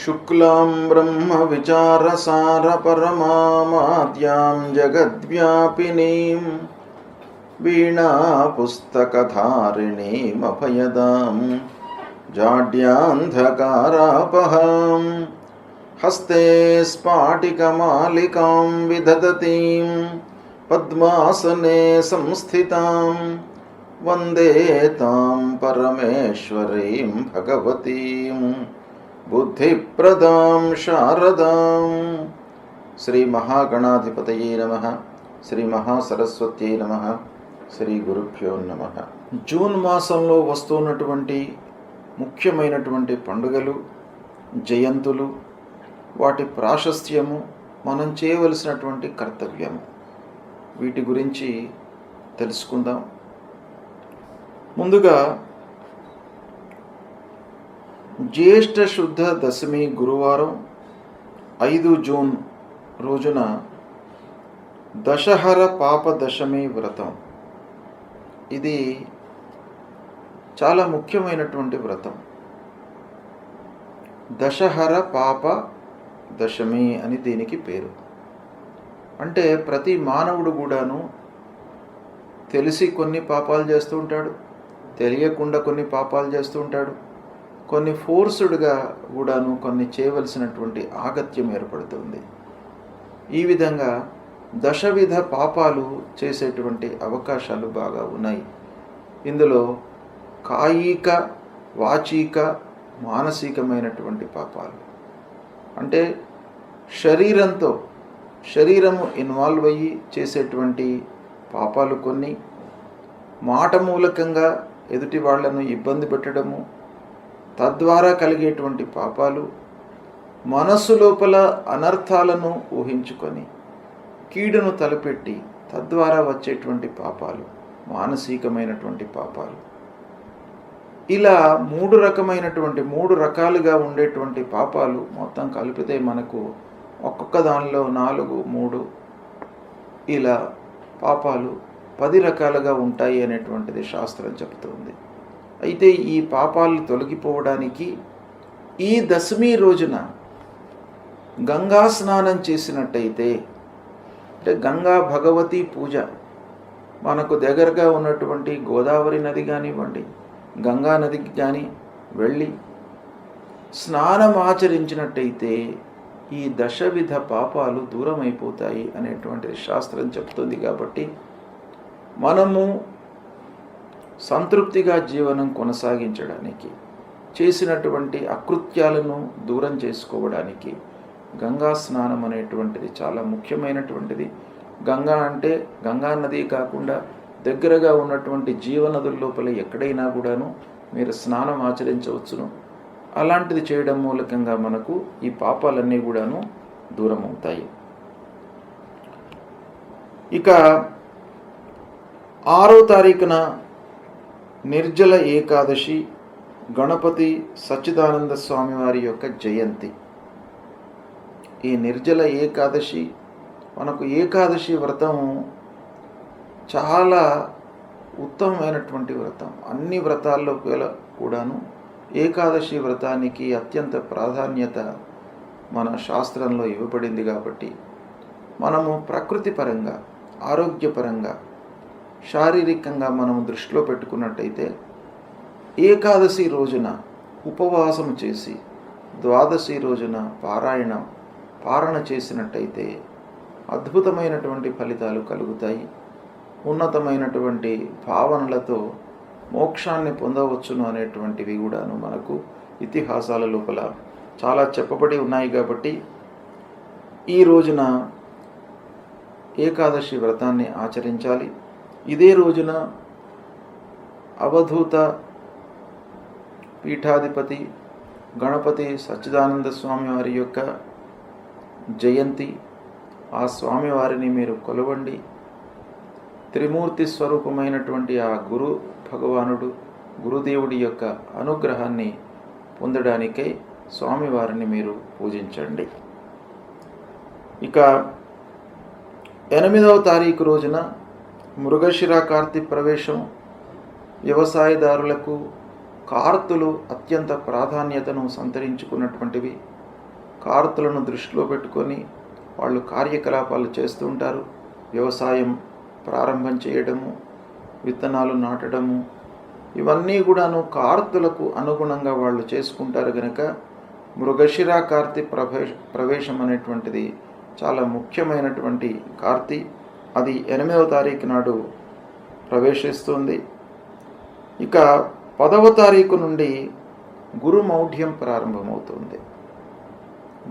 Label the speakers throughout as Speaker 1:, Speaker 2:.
Speaker 1: शुक्लां ब्रह्मविचारसारपरमामाद्यां जगद्व्यापिनीं वीणापुस्तकधारिणीमभयदां जाड्यान्धकारापहां हस्ते स्फाटिकमालिकां विदधतीं पद्मासने संस्थितां वन्दे तां परमेश्वरीं भगवतीं बुद्धिप्रदां शारदां। శ్రీ మహాగణాధిపతయే నమః. శ్రీ మహాసరస్వత్యై నమః. శ్రీ గురుభ్యో నమః. జూన్ మాసంలో వస్తున్నటువంటి ముఖ్యమైనటువంటి పండుగలు, జయంతులు, వాటి ప్రాశస్త్యము, మనం చేయవలసినటువంటి కర్తవ్యము, వీటి గురించి తెలుసుకుందాం. ముందుగా జ్యేష్ఠ శుద్ధ దశమి గురువారం 5 జూన్ రోజున దశహర పాప దశమి వ్రతం. ఇది చాలా ముఖ్యమైనటువంటి వ్రతం. దశహర పాప దశమి అని దీనికి పేరు. అంటే ప్రతి మానవుడు కూడాను తెలిసి కొన్ని పాపాలు చేస్తూ ఉంటాడు, తెలియకుండా కొన్ని పాపాలు చేస్తూ ఉంటాడు, కొన్ని ఫోర్స్డ్గా కూడాను కొన్ని చేయవలసినటువంటి ఆగత్యం ఏర్పడుతుంది. ఈ విధంగా దశవిధ పాపాలు చేసేటువంటి అవకాశాలు బాగా ఉన్నాయి. ఇందులో కాయిక, వాచిక, మానసికమైనటువంటి పాపాలు అంటే శరీరము ఇన్వాల్వ్ అయ్యి చేసేటువంటి పాపాలు కొన్ని, మాట మూలకంగా ఎదుటి వాళ్లను ఇబ్బంది పెట్టడము, తద్వారా కలిగేటువంటి పాపాలు, మనస్సు లోపల అనర్థాలను ఊహించుకొని కీడును తలపెట్టి తద్వారా వచ్చేటువంటి పాపాలు, మానసికమైనటువంటి పాపాలు. ఇలా మూడు రకాలుగా ఉండేటువంటి పాపాలు మొత్తం కలిపితే మనకు ఒక్కొక్క దానిలో 4, 3 ఇలా పాపాలు 10 రకాలుగా ఉంటాయి అనేటువంటిది శాస్త్రం చెబుతుంది. అయితే ఈ పాపాలు తొలగిపోవడానికి ఈ దశమి రోజున గంగా స్నానం చేసినట్టయితే, అంటే గంగా భగవతి పూజ, మనకు దగ్గరగా ఉన్నటువంటి గోదావరి నది కానివ్వండి, గంగా నదికి కానీ వెళ్ళి స్నానం ఆచరించినట్టయితే ఈ దశవిధ పాపాలు దూరం అయిపోతాయి అనేటువంటిది శాస్త్రం చెప్తుంది. కాబట్టి మనము సంతృప్తిగా జీవనం కొనసాగించడానికి, చేసినటువంటి అకృత్యాలను దూరం చేసుకోవడానికి గంగా స్నానం అనేటువంటిది చాలా ముఖ్యమైనటువంటిది. గంగా అంటే గంగా నది కాకుండా దగ్గరగా ఉన్నటువంటి జీవనదుల లోపల ఎక్కడైనా కూడాను మీరు స్నానం ఆచరించవచ్చును. అలాంటిది చేయడం మూలకంగా మనకు ఈ పాపాలన్నీ కూడాను దూరం అవుతాయి. ఇక 6వ తారీఖున నిర్జల ఏకాదశి, గణపతి సచ్చిదానంద స్వామి వారి యొక్క జయంతి. ఈ నిర్జల ఏకాదశి, మనకు ఏకాదశి వ్రతం చాలా ఉత్తమమైనటువంటి వ్రతం. అన్ని వ్రతాల్లో కూడాను ఏకాదశి వ్రతానికి అత్యంత ప్రాధాన్యత మన శాస్త్రంలో ఇవ్వబడింది. కాబట్టి మనము ప్రకృతి పరంగా, ఆరోగ్యపరంగా, శారీరకంగా మనం దృష్టిలో పెట్టుకున్నట్టయితే ఏకాదశి రోజున ఉపవాసం చేసి ద్వాదశి రోజున పారణ చేసినట్టయితే అద్భుతమైనటువంటి ఫలితాలు కలుగుతాయి. ఉన్నతమైనటువంటి భావనలతో మోక్షాన్ని పొందవచ్చును అనేటువంటివి కూడాను మనకు ఇతిహాసాల లోపల చాలా చెప్పబడి ఉన్నాయి. కాబట్టి ఈ రోజున ఏకాదశి వ్రతాన్ని ఆచరించాలి. ఇదే రోజున అవధూత పీఠాధిపతి గణపతి సచ్చిదానంద స్వామి వారి యొక్క జయంతి. ఆ స్వామివారిని మీరు కొలవండి. త్రిమూర్తి స్వరూపమైనటువంటి ఆ గురు భగవానుడు, గురుదేవుడి యొక్క అనుగ్రహాన్ని పొందడానికై స్వామివారిని మీరు పూజించండి. ఇక 8వ తారీఖు రోజున మృగశిర కార్తీ ప్రవేశం. వ్యవసాయదారులకు కార్తులు అత్యంత ప్రాధాన్యతను సంతరించుకున్నటువంటివి. కార్తులను దృష్టిలో పెట్టుకొని వాళ్ళు కార్యకలాపాలు చేస్తూ ఉంటారు. వ్యవసాయం ప్రారంభం చేయడము, విత్తనాలు నాటడము, ఇవన్నీ కూడాను కార్తులకు అనుగుణంగా వాళ్ళు చేసుకుంటారు. కనుక మృగశిర కార్తీ ప్రవేశం అనేటువంటిది చాలా ముఖ్యమైనటువంటి కార్తీ. అది 8వ తారీఖు నాడు ప్రవేశిస్తుంది. ఇక 10వ తారీఖు నుండి గురుమౌఢ్యం ప్రారంభమవుతుంది.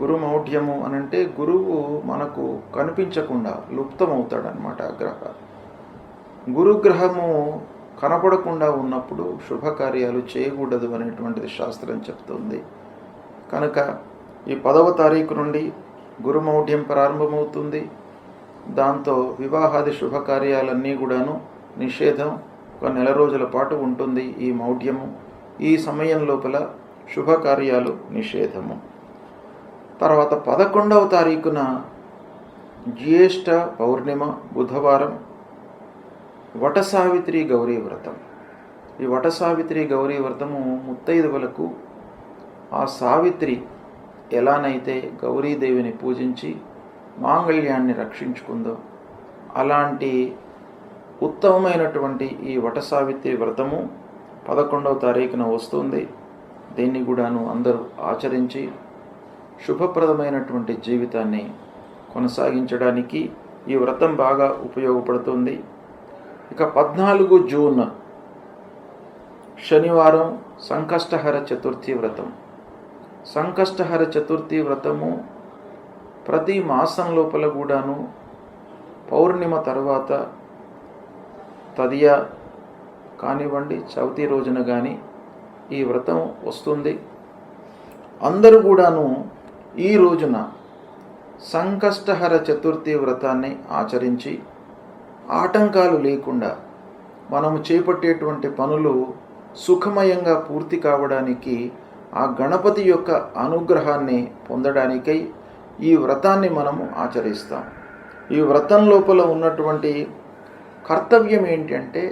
Speaker 1: గురుమౌఢ్యము అనంటే గురువు మనకు కనిపించకుండా లుప్తమవుతాడనమాట. గురుగ్రహము కనపడకుండా ఉన్నప్పుడు శుభకార్యాలు చేయకూడదు అనేటువంటిది శాస్త్రం చెప్తుంది. కనుక ఈ 10వ తారీఖు నుండి గురుమౌఢ్యం ప్రారంభమవుతుంది. దాంతో వివాహాది శుభకార్యాలన్నీ కూడాను నిషేధం. ఒక నెల రోజుల పాటు ఉంటుంది ఈ మౌఢ్యము. ఈ సమయం లోపల శుభకార్యాలు నిషేధము. తర్వాత 11వ తారీఖున జ్యేష్ఠ పౌర్ణిమ బుధవారం వటసావిత్రి గౌరీ వ్రతం. ఈ వటసావిత్రి గౌరీ వ్రతము ముత్తైదువులకు ఆ సావిత్రి ఎలానైతే గౌరీదేవిని పూజించి మాంగళ్యాన్ని రక్షించుకుందో అలాంటి ఉత్తమమైనటువంటి ఈ వటసావిత్రి వ్రతము 11వ తారీఖున వస్తుంది. దీన్ని కూడాను అందరూ ఆచరించి శుభప్రదమైనటువంటి జీవితాన్ని కొనసాగించడానికి ఈ వ్రతం బాగా ఉపయోగపడుతుంది. ఇక 14 జూన్ శనివారం సంకష్టహర చతుర్థి వ్రతం. సంకష్టహర చతుర్థి వ్రతము ప్రతి మాసం లోపల కూడాను పౌర్ణిమ తర్వాత తదియ కానివ్వండి, చవితి రోజున కానీ ఈ వ్రతం వస్తుంది. అందరూ కూడాను ఈ రోజున సంకష్టహర చతుర్థి వ్రతాన్ని ఆచరించి ఆటంకాలు లేకుండా మనము చేపట్టేటువంటి పనులు సుఖమయంగా పూర్తి కావడానికి, ఆ గణపతి యొక్క అనుగ్రహాన్ని పొందడానికై ఈ వ్రతాన్ని మనము ఆచరిస్తాం. ఈ వ్రతం లోపల ఉన్నటువంటి కర్తవ్యం ఏంటంటే,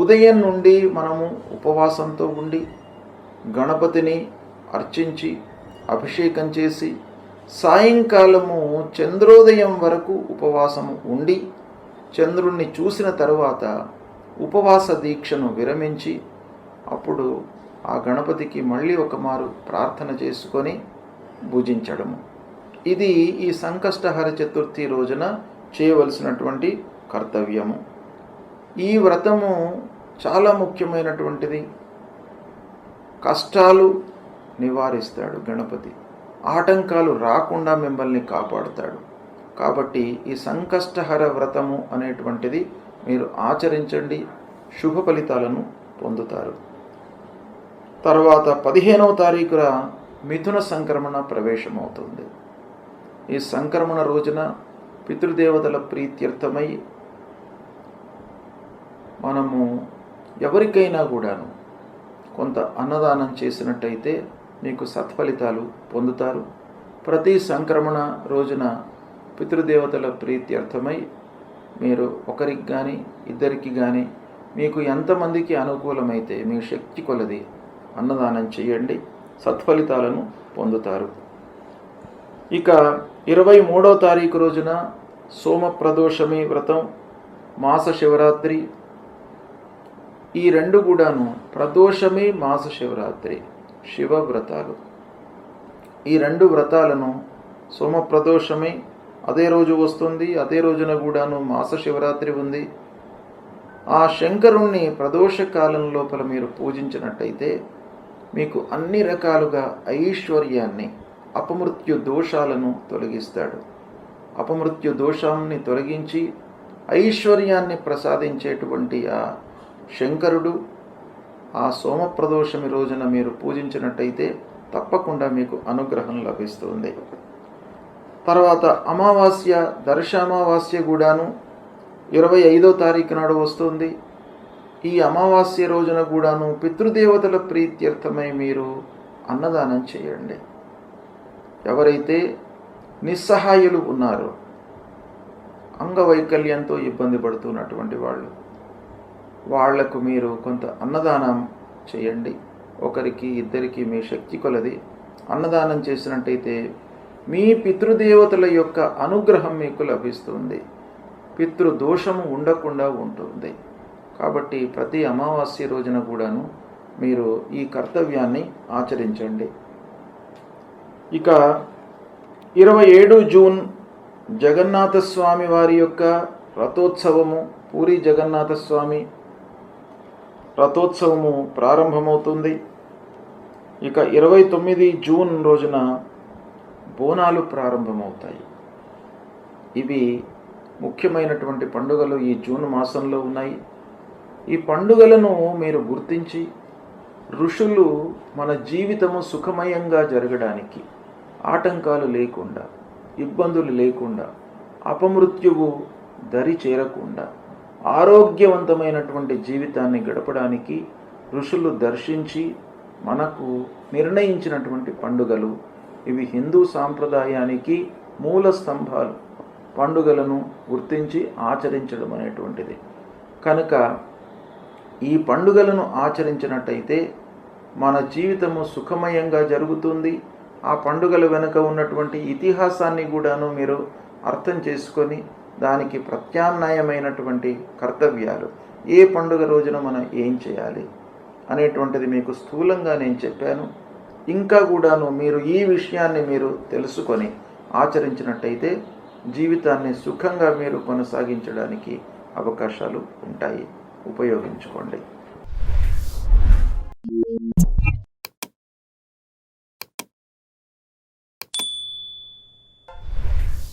Speaker 1: ఉదయం నుండి మనము ఉపవాసంతో ఉండి గణపతిని అర్చించి అభిషేకం చేసి సాయంకాలము చంద్రోదయం వరకు ఉపవాసము ఉండి చంద్రుణ్ణి చూసిన తరువాత ఉపవాస దీక్షను విరమించి అప్పుడు ఆ గణపతికి మళ్ళీ ఒకమారు ప్రార్థన చేసుకొని భుజించడము. ఇది ఈ సంకష్టహర చతుర్థి రోజున చేయవలసినటువంటి కర్తవ్యము. ఈ వ్రతము చాలా ముఖ్యమైనటువంటిది. కష్టాలు నివారిస్తాడు గణపతి, ఆటంకాలు రాకుండా మిమ్మల్ని కాపాడుతాడు. కాబట్టి ఈ సంకష్టహర వ్రతము అనేటువంటిది మీరు ఆచరించండి, శుభ ఫలితాలను పొందుతారు. తర్వాత 15వ తారీఖున మిథున సంక్రమణ ప్రవేశమవుతుంది. ఈ సంక్రమణ రోజున పితృదేవతల ప్రీత్యర్థమై మనము ఎవరికైనా కూడాను కొంత అన్నదానం చేసినట్టయితే మీకు సత్ఫలితాలు పొందుతారు. ప్రతి సంక్రమణ రోజున పితృదేవతల ప్రీత్యర్థమై మీరు ఒకరికి కానీ ఇద్దరికి కానీ మీకు ఎంతమందికి అనుకూలమైతే మీ శక్తి కొలది అన్నదానం చేయండి, సత్ఫలితాలను పొందుతారు. ఇక 23వ తారీఖు రోజున సోమప్రదోషమి వ్రతం, మాస శివరాత్రి. ఈ రెండు కూడాను ప్రదోషమి, మాస శివరాత్రి శివ వ్రతాలు. ఈ రెండు వ్రతాలను సోమప్రదోషమి అదే రోజు వస్తుంది, అదే రోజున కూడాను మాస శివరాత్రి ఉంది. ఆ శంకరుణ్ణి ప్రదోష కాలం లోపల మీరు పూజించినట్టయితే మీకు అన్ని రకాలుగా ఐశ్వర్యాన్ని, అపమృత్యు దోషాలను తొలగిస్తాడు. అపమృత్యు దోషాన్ని తొలగించి ఐశ్వర్యాన్ని ప్రసాదించేటువంటి ఆ శంకరుడు ఆ సోమప్రదోషమి రోజున మీరు పూజించినట్టయితే తప్పకుండా మీకు అనుగ్రహం లభిస్తుంది. తర్వాత అమావాస్య, దర్శామావాస్య కూడాను 25వ తారీఖు నాడు వస్తుంది. ఈ అమావాస్య రోజున కూడాను పితృదేవతల ప్రీత్యర్థమై మీరు అన్నదానం చేయండి. ఎవరైతే నిస్సహాయులు ఉన్నారో, అంగవైకల్యంతో ఇబ్బంది పడుతున్నటువంటి వాళ్లకు మీరు కొంత అన్నదానం చేయండి. ఒకరికి ఇద్దరికి మీ శక్తి కొలది అన్నదానం చేసినట్టయితే మీ పితృదేవతల యొక్క అనుగ్రహం మీకు లభిస్తుంది, పితృదోషము ఉండకుండా ఉంటుంది. కాబట్టి ప్రతి అమావాస్య రోజున కూడాను మీరు ఈ కర్తవ్యాన్ని ఆచరించండి. ఇక 27 జూన్ జగన్నాథస్వామి వారి యొక్క రథోత్సవము, పూరి జగన్నాథస్వామి రథోత్సవము ప్రారంభమవుతుంది. ఇక 29 జూన్ రోజున బోనాలు ప్రారంభమవుతాయి. ఇవి ముఖ్యమైనటువంటి పండుగలు ఈ జూన్ మాసంలో ఉన్నాయి. ఈ పండుగలను మీరు గుర్తించి ఋషులు మన జీవితము సుఖమయంగా జరగడానికి, ఆటంకాలు లేకుండా, ఇబ్బందులు లేకుండా, అపమృత్యువు దరి చేరకుండా ఆరోగ్యవంతమైనటువంటి జీవితాన్ని గడపడానికి ఋషులు దర్శించి మనకు నిర్ణయించినటువంటి పండుగలు ఇవి. హిందూ సాంప్రదాయానికి మూల స్తంభాలు పండుగలను గుర్తించి ఆచరించడం అనేటువంటిది. కనుక ఈ పండుగలను ఆచరించినట్టయితే మన జీవితము సుఖమయంగా జరుగుతుంది. ఆ పండుగల వెనుక ఉన్నటువంటి ఇతిహాసాన్ని కూడాను మీరు అర్థం చేసుకొని దానికి ప్రత్యామ్నాయమైనటువంటి కర్తవ్యాలు, ఏ పండుగ రోజున మనం ఏం చేయాలి అనేటువంటిది మీకు స్థూలంగా నేను చెప్పాను. ఇంకా కూడాను మీరు ఈ విషయాన్ని మీరు తెలుసుకొని ఆచరించినట్టయితే జీవితాన్ని సుఖంగా మీరు కొనసాగించడానికి అవకాశాలు ఉంటాయి. ఉపయోగించుకోండి.